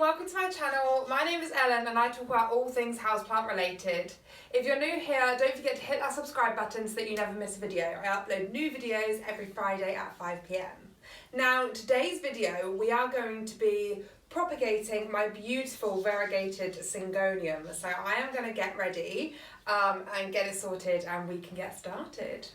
welcome to my channel. My name is Ellen and I talk about all things houseplant related. If you're new here, don't forget to hit that subscribe button so that you never miss a video. I upload new videos every Friday at 5 PM. Now, today's video, we are going to be propagating my beautiful variegated syngonium. So I am going to get ready and get it sorted and we can get started.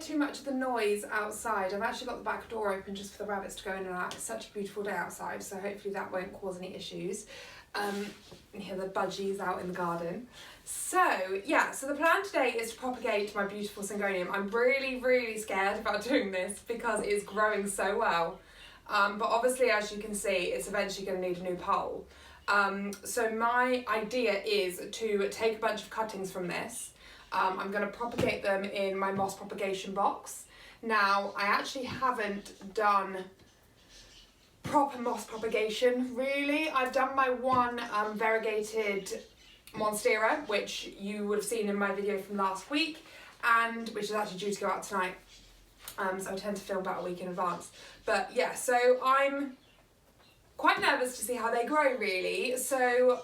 Too much of the noise outside. I've actually got the back door open just for the rabbits to go in and out. It's such a beautiful day outside, so hopefully that won't cause any issues. You hear the budgies out in the garden. So yeah, so the plan today is to propagate my beautiful syngonium. I'm really scared about doing this because it is growing so well. But obviously, as you can see, it's eventually going to need a new pole. So my idea is to take a bunch of cuttings from this. I'm going to propagate them in my moss propagation box. Now, I actually haven't done proper moss propagation, really. I've done my one variegated monstera, which you would have seen in my video from last week, and which is actually due to go out tonight. So I tend to film about a week in advance. But yeah, so I'm quite nervous to see how they grow, really. So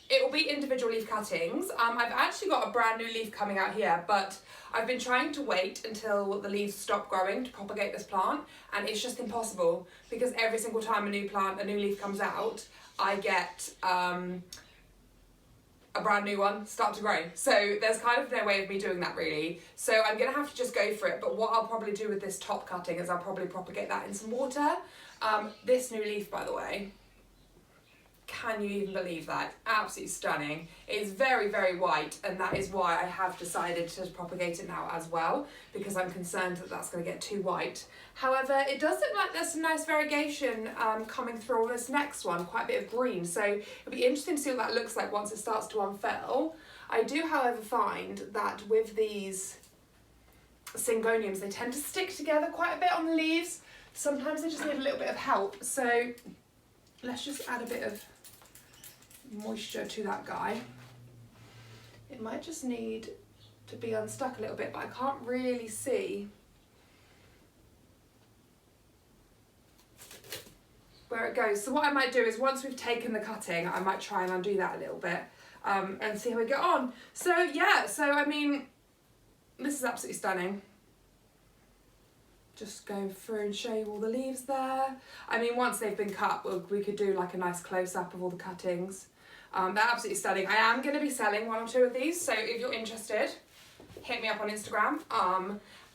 it will be individual leaf cuttings. I've actually got a brand new leaf coming out here, but I've been trying to wait until the leaves stop growing to propagate this plant, and it's just impossible because every single time a new leaf comes out, I get a brand new one start to grow. So there's kind of no way of me doing that really. So I'm gonna have to just go for it, but what I'll probably do with this top cutting is I'll probably propagate that in some water. This new leaf, by the way, can you even believe that? Absolutely stunning. It's very white, and that is why I have decided to propagate it now as well, because I'm concerned that that's going to get too white. However, it does look like there's some nice variegation coming through on this next one, quite a bit of green, so it'll be interesting to see what that looks like once it starts to unfurl. I do, however, find that with these syngoniums, they tend to stick together quite a bit on the leaves. Sometimes they just need a little bit of help, so let's just add a bit of moisture to that guy. It might just need to be unstuck a little bit, but I can't really see where it goes. So what I might do is once we've taken the cutting, I might try and undo that a little bit and see how we get on. So yeah, so I mean, this is absolutely stunning. Just going through and show you all the leaves there. I mean, once they've been cut, we could do like a nice close-up of all the cuttings. They're absolutely stunning. I am going to be selling one or two of these, so if you're interested, hit me up on Instagram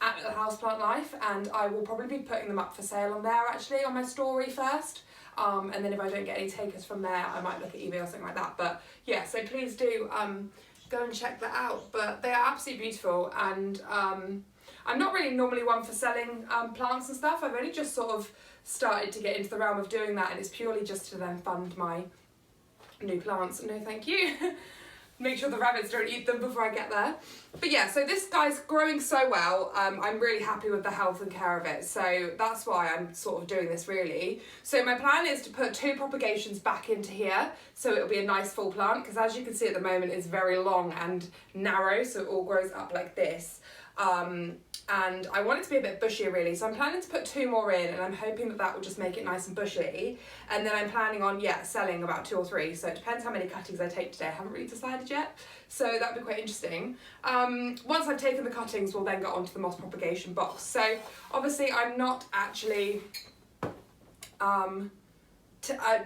at the Houseplant Life, and I will probably be putting them up for sale on there actually, on my story first. And then if I don't get any takers from there, I might look at eBay or something like that. But yeah, so please do go and check that out. But they are absolutely beautiful, and I'm not really normally one for selling plants and stuff. I've only just sort of started to get into the realm of doing that, and it's purely just to then fund my new plants. No thank you. Make sure the rabbits don't eat them before I get there. But yeah, so this guy's growing so well. I'm really happy with the health and care of it, so that's why I'm sort of doing this really. So my plan is to put 2 propagations back into here, so it'll be a nice full plant, because as you can see at the moment it's very long and narrow, so it all grows up like this. And I want it to be a bit bushier really, so I'm planning to put 2 more in, and I'm hoping that that will just make it nice and bushy. And then I'm planning on, yeah, selling about 2 or 3, so it depends how many cuttings I take today. I haven't really decided yet, so that'd be quite interesting. Once I've taken the cuttings, we'll then go on to the moss propagation box. So obviously I'm not actually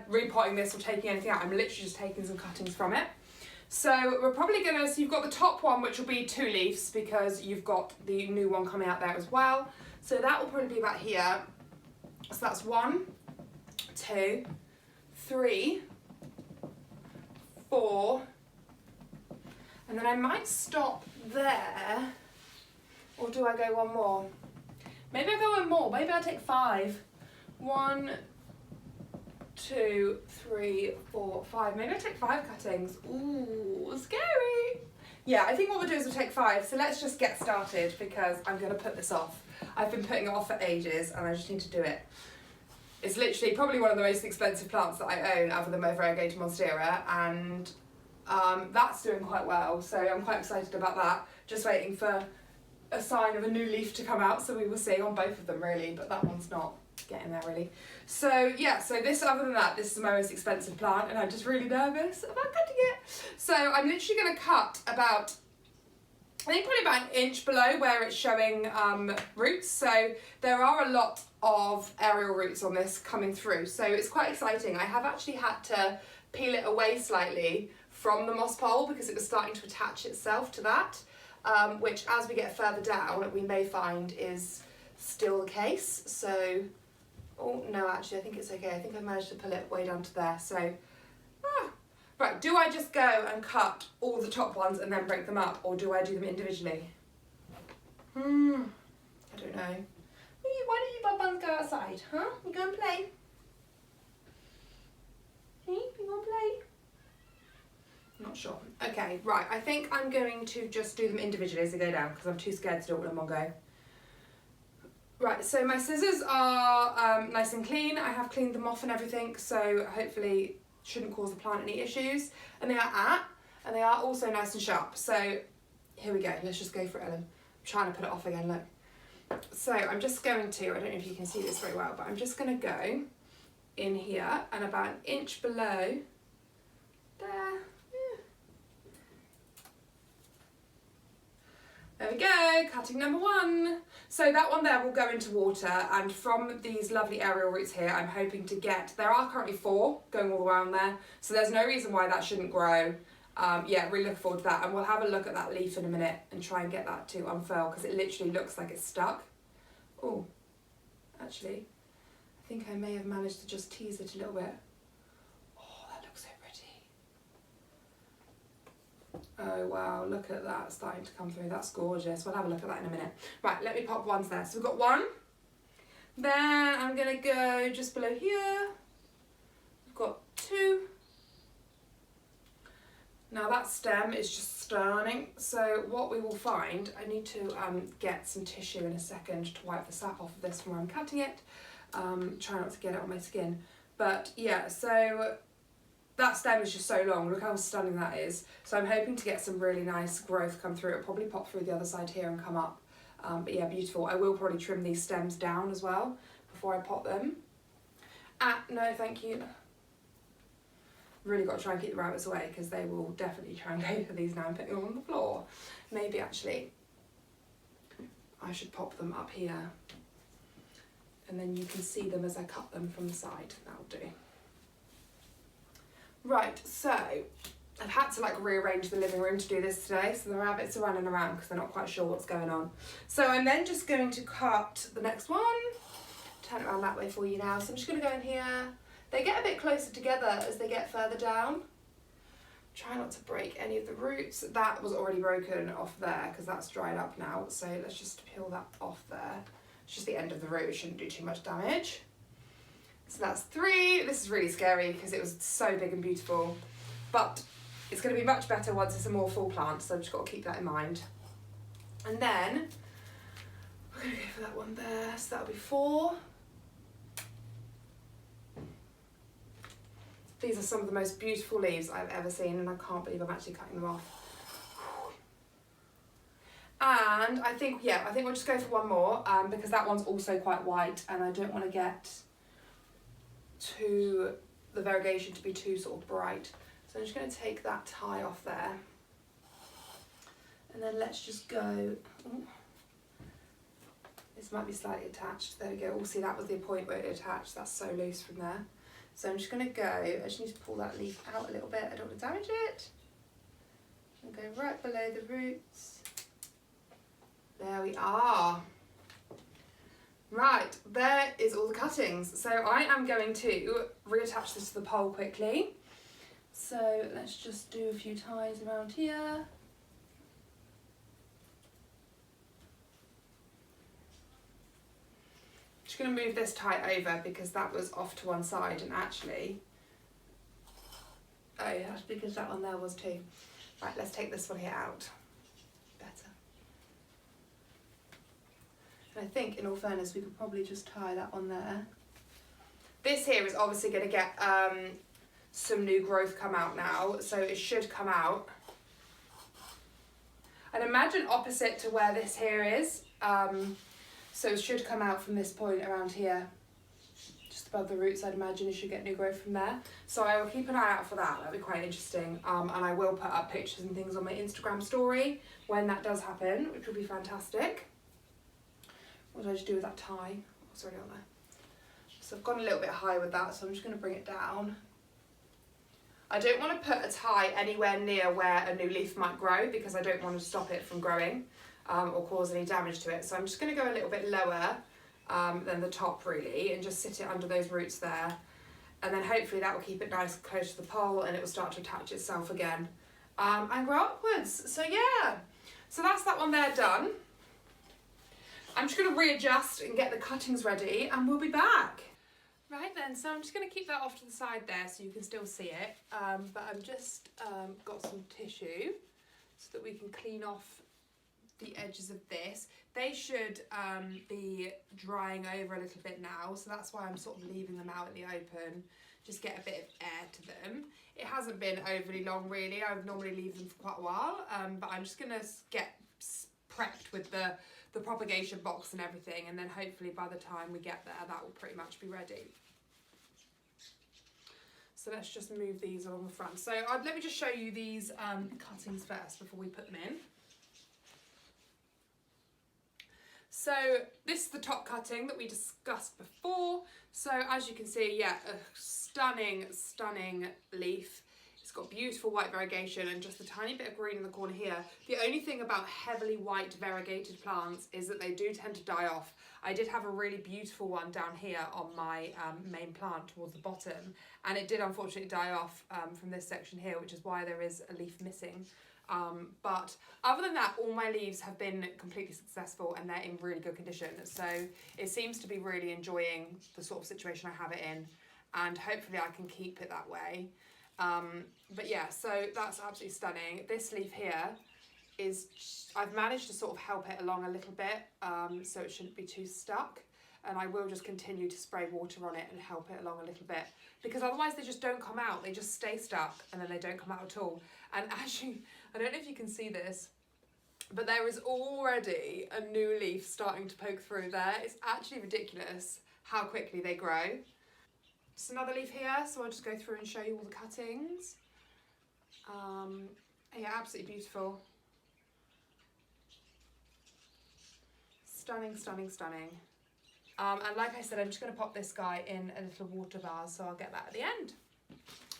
repotting this or taking anything out, I'm literally just taking some cuttings from it. So we're probably gonna, so you've got the top one, which will be 2 leaves because you've got the new one coming out there as well. So that will probably be about here. So that's 1, 2, 3, 4, and then I might stop there, or do I go one more? Maybe I go one more, maybe I'll take 5. 1, 2, 3, 4, 5. Maybe I take 5 cuttings. Ooh, scary. Yeah, I think what we'll do is we'll take 5. So let's just get started because I'm going to put this off. I've been putting it off for ages and I just need to do it. It's literally probably one of the most expensive plants that I own other than my variegated monstera, and that's doing quite well. So I'm quite excited about that. Just waiting for a sign of a new leaf to come out, so we will see on both of them really, but that one's not getting there really. So yeah, so this, other than that, this is my most expensive plant and I'm just really nervous about cutting it. So I'm literally going to cut about, I think probably about an inch below where it's showing roots. So there are a lot of aerial roots on this coming through, so it's quite exciting. I have actually had to peel it away slightly from the moss pole because it was starting to attach itself to that, which as we get further down we may find is still the case. So, oh no, actually I think it's okay. I think I've managed to pull it way down to there. So, right, do I just go and cut all the top ones and then break them up, or do I do them individually? I don't know. Why don't you bub-buns go outside, huh? You go and play? You go and play? Not sure. Okay, right, I think I'm going to just do them individually as they go down because I'm too scared to do it all in one go. Right, so my scissors are nice and clean. I have cleaned them off and everything, so hopefully shouldn't cause the plant any issues. And they are also nice and sharp. So here we go, let's just go for it, Ellen. I'm trying to put it off again, look. So I'm just going to, I don't know if you can see this very well, but I'm just going to go in here and about an inch below there. There we go, cutting number one. So that one there will go into water, and from these lovely aerial roots here, I'm hoping to get, there are currently 4 going all around there, so there's no reason why that shouldn't grow. Yeah, really looking forward to that, and we'll have a look at that leaf in a minute and try and get that to unfurl because it literally looks like it's stuck. Oh, actually, I think I may have managed to just tease it a little bit. Oh, that looks so pretty. Oh wow, look at that starting to come through. That's gorgeous. We'll have a look at that in a minute. Right, let me pop ones there. So we've got one. Then I'm going to go just below here. We've got 2. Now that stem is just stunning. So what we will find, I need to get some tissue in a second to wipe the sap off of this from where I'm cutting it. Try not to get it on my skin. But yeah, so that stem is just so long. Look how stunning that is. So I'm hoping to get some really nice growth come through. It'll probably pop through the other side here and come up. But yeah, beautiful. I will probably trim these stems down as well before I pot them. No, thank you. Really got to try and keep the rabbits away because they will definitely try and go for these now and put them on the floor. Maybe actually I should pop them up here and then you can see them as I cut them from the side. That'll do. Right, so I've had to like rearrange the living room to do this today, so the rabbits are running around because they're not quite sure what's going on. So I'm then just going to cut the next one. Turn it around that way for you now. So I'm just going to go in here. They get a bit closer together as they get further down. Try not to break any of the roots. That was already broken off there because that's dried up now. So let's just peel that off there. It's just the end of the root. It shouldn't do too much damage. So that's 3. This is really scary because it was so big and beautiful. But it's going to be much better once it's a more full plant. So I've just got to keep that in mind. And then we're going to go for that one there. So that'll be 4. These are some of the most beautiful leaves I've ever seen, and I can't believe I'm actually cutting them off. And I think we'll just go for one more because that one's also quite white and I don't want to get the variegation to be too sort of bright. So I'm just going to take that tie off there. And then let's just go, this might be slightly attached, there we go. See, that was the point where it attached, that's so loose from there. So I'm just going to go, I just need to pull that leaf out a little bit, I don't want to damage it. I'm going to go right below the roots. There we are. Right, there is all the cuttings. So I am going to reattach this to the pole quickly. So let's just do a few ties around here. Just going to move this tie over because that was off to one side and actually, oh that's because that one there was too. Right, let's take this one here out. Better. And I think in all fairness we could probably just tie that on there. This here is obviously going to get some new growth come out now, so it should come out. And imagine opposite to where this here is. So it should come out from this point around here, just above the roots. I'd imagine you should get new growth from there. So I will keep an eye out for that. That'll be quite interesting. And I will put up pictures and things on my Instagram story when that does happen, which will be fantastic. What did I just do with that tie? Oh, it's already on there. So I've gone a little bit high with that, so I'm just going to bring it down. I don't want to put a tie anywhere near where a new leaf might grow because I don't want to stop it from growing or cause any damage to it. So I'm just going to go a little bit lower than the top really, and just sit it under those roots there. And then hopefully that will keep it nice and close to the pole, and it will start to attach itself again and grow upwards. So yeah, so that's that one there done. I'm just going to readjust and get the cuttings ready, and we'll be back. Right then, so I'm just going to keep that off to the side there so you can still see it, but I've just got some tissue so that we can clean off the edges of this. They should be drying over a little bit now, so that's why I'm sort of leaving them out in the open, just get a bit of air to them. It hasn't been overly long really, I would normally leave them for quite a while, but I'm just going to get prepped with the propagation box and everything, and then hopefully by the time we get there that will pretty much be ready. So let's just move these along the front. So let me just show you these cuttings first before we put them in. So this is the top cutting that we discussed before. So as you can see, yeah, a stunning, stunning leaf. It's got beautiful white variegation and just a tiny bit of green in the corner here. The only thing about heavily white variegated plants is that they do tend to die off. I did have a really beautiful one down here on my main plant towards the bottom, and it did unfortunately die off from this section here, which is why there is a leaf missing. But other than that, all my leaves have been completely successful and they're in really good condition. So it seems to be really enjoying the sort of situation I have it in, and hopefully I can keep it that way. But yeah, so that's absolutely stunning. This leaf here is, I've managed to sort of help it along a little bit, so it shouldn't be too stuck. And I will just continue to spray water on it and help it along a little bit, because otherwise they just don't come out. They just stay stuck and then they don't come out at all. And actually, I don't know if you can see this, but there is already a new leaf starting to poke through there. It's actually ridiculous how quickly they grow. Just another leaf here, so I'll just go through and show you all the cuttings. Yeah, absolutely beautiful. Stunning, stunning, stunning. And like I said, I'm just going to pop this guy in a little water vase, so I'll get that at the end.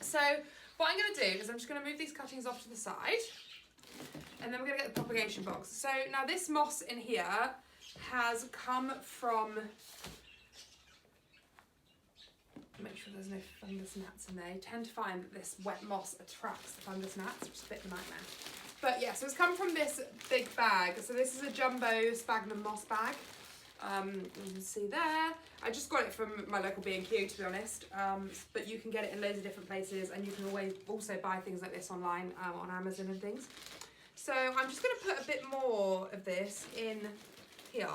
So what I'm going to do is I'm just going to move these cuttings off to the side, and then we're going to get the propagation box. So now this moss in here has come from, make sure there's no fungus gnats in there. You tend to find that this wet moss attracts the fungus gnats, which is a bit of a nightmare. But yeah, so it's come from this big bag. So this is a jumbo sphagnum moss bag. You can see there. I just got it from my local B&Q, to be honest, but you can get it in loads of different places, and you can always also buy things like this online on Amazon and things. So I'm just going to put a bit more of this in here.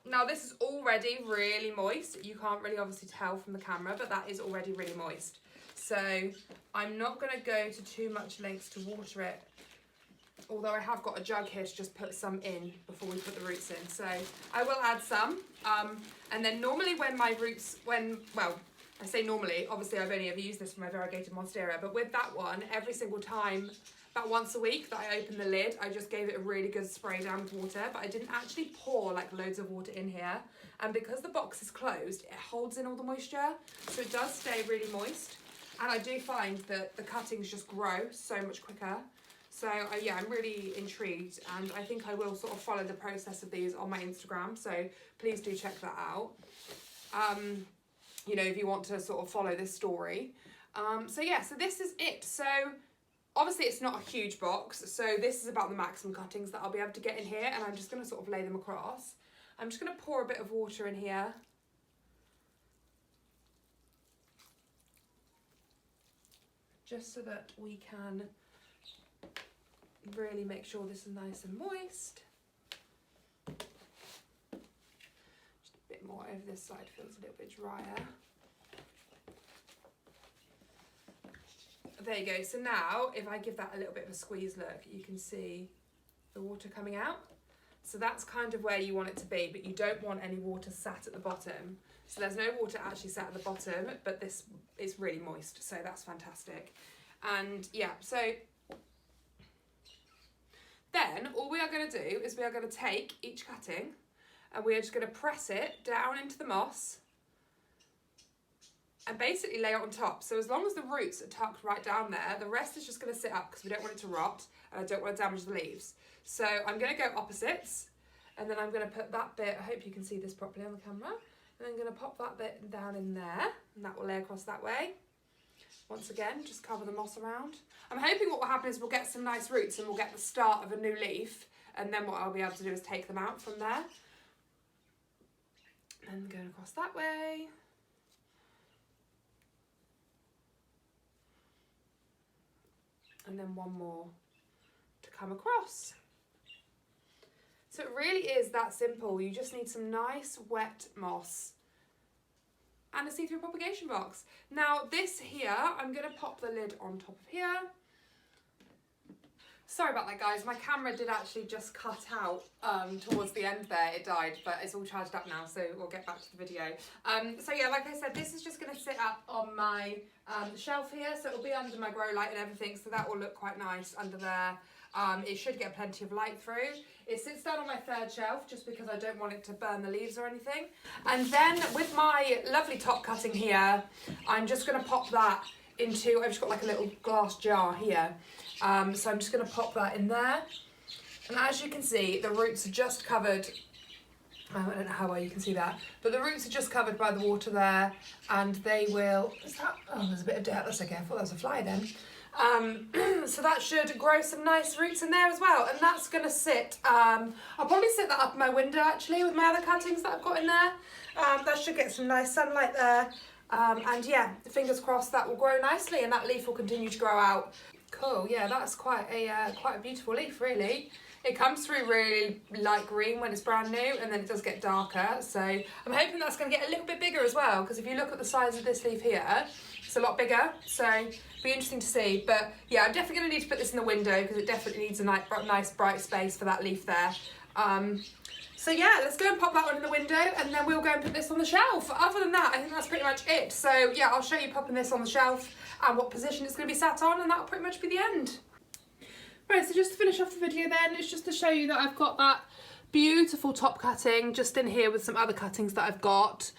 Now this is already really moist. You can't really obviously tell from the camera, but that is already really moist. So I'm not going to go to too much lengths to water it, although I have got a jug here to just put some in before we put the roots in. So I will add some, and then normally when my roots, well, I say normally, obviously I've only ever used this for my variegated monstera, but with that one, every single time, about once a week that I opened the lid, I just gave it a really good spray down with water, but I didn't actually pour like loads of water in here. And because the box is closed, it holds in all the moisture, so it does stay really moist. And I do find that the cuttings just grow so much quicker. So yeah, I'm really intrigued, and I think I will sort of follow the process of these on my Instagram, so please do check that out. You know, if you want to sort of follow this story. So yeah, so this is it. So obviously it's not a huge box, so this is about the maximum cuttings that I'll be able to get in here, and I'm just going to sort of lay them across. I'm just going to pour a bit of water in here. Just so that we can really make sure this is nice and moist. Just a bit more over this side, feels a little bit drier. there you go. So now if I give that a little bit of a squeeze, look, you can see the water coming out. So that's kind of where you want it to be, but you don't want any water sat at the bottom. So there's no water actually sat at the bottom, but this is really moist, so that's fantastic. And yeah, so then all we are going to do is we are going to take each cutting and we are just going to press it down into the moss and basically lay it on top. So as long as the roots are tucked right down there, the rest is just going to sit up because we don't want it to rot and I don't want to damage the leaves. So I'm going to go opposites and then I'm going to put that bit, I hope you can see this properly on the camera, and I'm going to pop that bit down in there and that will lay across that way. Once again, just cover the moss around. I'm hoping what will happen is we'll get some nice roots and we'll get the start of a new leaf, and then what I'll be able to do is take them out from there. And going across that way. And then one more to come across. So it really is that simple. You just need some nice wet moss and a see-through propagation box. Now this here, I'm going to pop the lid on top of here. Sorry about that, guys. My camera did actually just cut out towards the end there. It died, but it's all charged up now, so we'll get back to the video. So yeah, like I said, this is just going to sit up on my shelf here, so it'll be under my grow light and everything, so that will look quite nice under there. It should get plenty of light through. It sits down on my third shelf just because I don't want it to burn the leaves or anything. And then with my lovely top cutting here, I'm just going to pop that into, I've just got like a little glass jar here. So I'm just going to pop that in there. And as you can see, the roots are just covered. I don't know how well you can see that, but the roots are just covered by the water there, and they will, is that, oh, there's a bit of dirt, that's okay, I thought that was a fly then. So that should grow some nice roots in there as well, and that's going to sit, I'll probably sit that up in my window actually with my other cuttings that I've got in there. That should get some nice sunlight there, and yeah, fingers crossed that will grow nicely and that leaf will continue to grow out. Cool, yeah, that's quite a beautiful leaf really. It comes through really light green when it's brand new, and then it does get darker, so I'm hoping that's going to get a little bit bigger as well, because if you look at the size of this leaf here, it's a lot bigger, so it'll be interesting to see. But yeah, I'm definitely going to need to put this in the window because it definitely needs a nice bright space for that leaf there. So yeah, let's go and pop that one in the window, and then we'll go and put this on the shelf. Other than that, I think that's pretty much it. So yeah, I'll show you popping this on the shelf and what position it's going to be sat on, and that'll pretty much be the end. Right, so just to finish off the video then, it's just to show you that I've got that beautiful top cutting just in here with some other cuttings that I've got,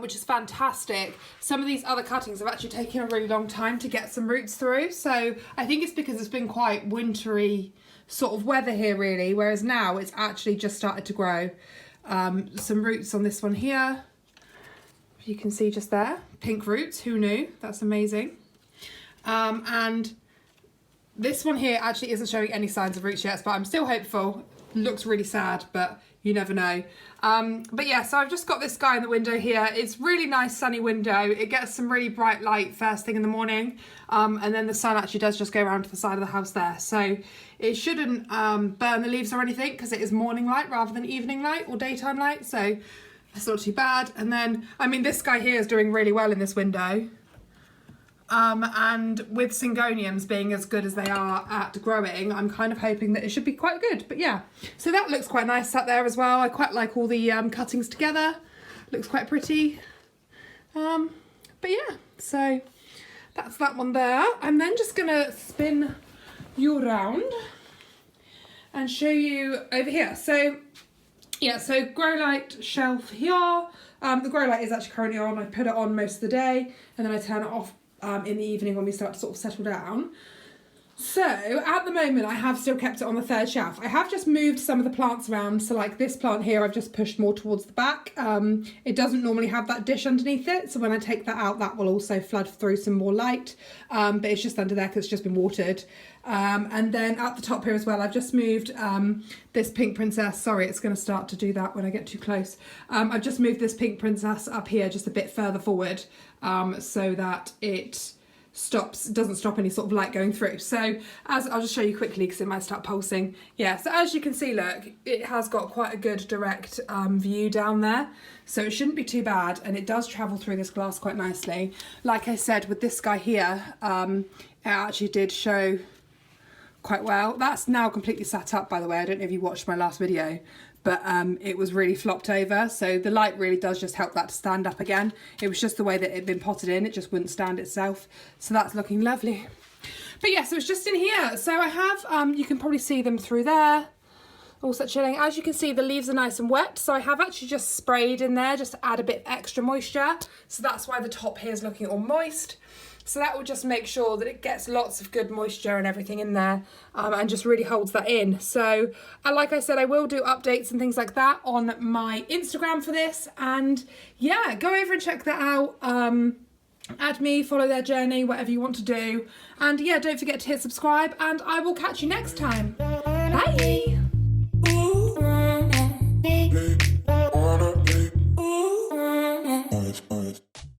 which is fantastic. Some of these other cuttings have actually taken a really long time to get some roots through, so I think it's because it's been quite wintry sort of weather here really, whereas now it's actually just started to grow. Some roots on this one here, you can see just there, pink roots, who knew, that's amazing. And this one here actually isn't showing any signs of roots yet, but I'm still hopeful. Looks really sad, but you never know. But yeah, so I've just got this guy in the window here. It's really nice sunny window. It gets some really bright light first thing in the morning, and then the sun actually does just go around to the side of the house there. So it shouldn't burn the leaves or anything because it is morning light rather than evening light or daytime light, so it's not too bad. And then, I mean, this guy here is doing really well in this window. And with syngoniums being as good as they are at growing, I'm kind of hoping that it should be quite good. But yeah, so that looks quite nice sat there as well. I quite like all the cuttings together. Looks quite pretty. But yeah, so that's that one there. I'm then just gonna spin you around and show you over here. So yeah, so grow light shelf here. The grow light is actually currently on. I put it on most of the day and then I turn it off in the evening when we start to sort of settle down. So at the moment I have still kept it on the third shelf. I have just moved some of the plants around, so like this plant here I've just pushed more towards the back. It doesn't normally have that dish underneath it, so when I take that out that will also flood through some more light, but it's just under there because it's just been watered. And then at the top here as well I've just moved this pink princess. Sorry, it's going to start to do that when I get too close. I've just moved this pink princess up here just a bit further forward, so that it doesn't stop any sort of light going through. So as I'll just show you quickly because it might start pulsing. Yeah, so as you can see, look, it has got quite a good direct view down there, so it shouldn't be too bad, and it does travel through this glass quite nicely. Like I said, with this guy here, it actually did show quite well. That's now completely sat up, by the way. I don't know if you watched my last video, but it was really flopped over. So the light really does just help that to stand up again. It was just the way that it'd been potted in, it just wouldn't stand itself. So that's looking lovely. But yeah, so it's just in here. So I have, you can probably see them through there. Also chilling. As you can see, the leaves are nice and wet. So I have actually just sprayed in there just to add a bit extra moisture. So that's why the top here is looking all moist. So that will just make sure that it gets lots of good moisture and everything in there, and just really holds that in. So like I said, I will do updates and things like that on my Instagram for this. And yeah, go over and check that out. Add me, follow their journey, whatever you want to do. And yeah, don't forget to hit subscribe, and I will catch you next time. Bye.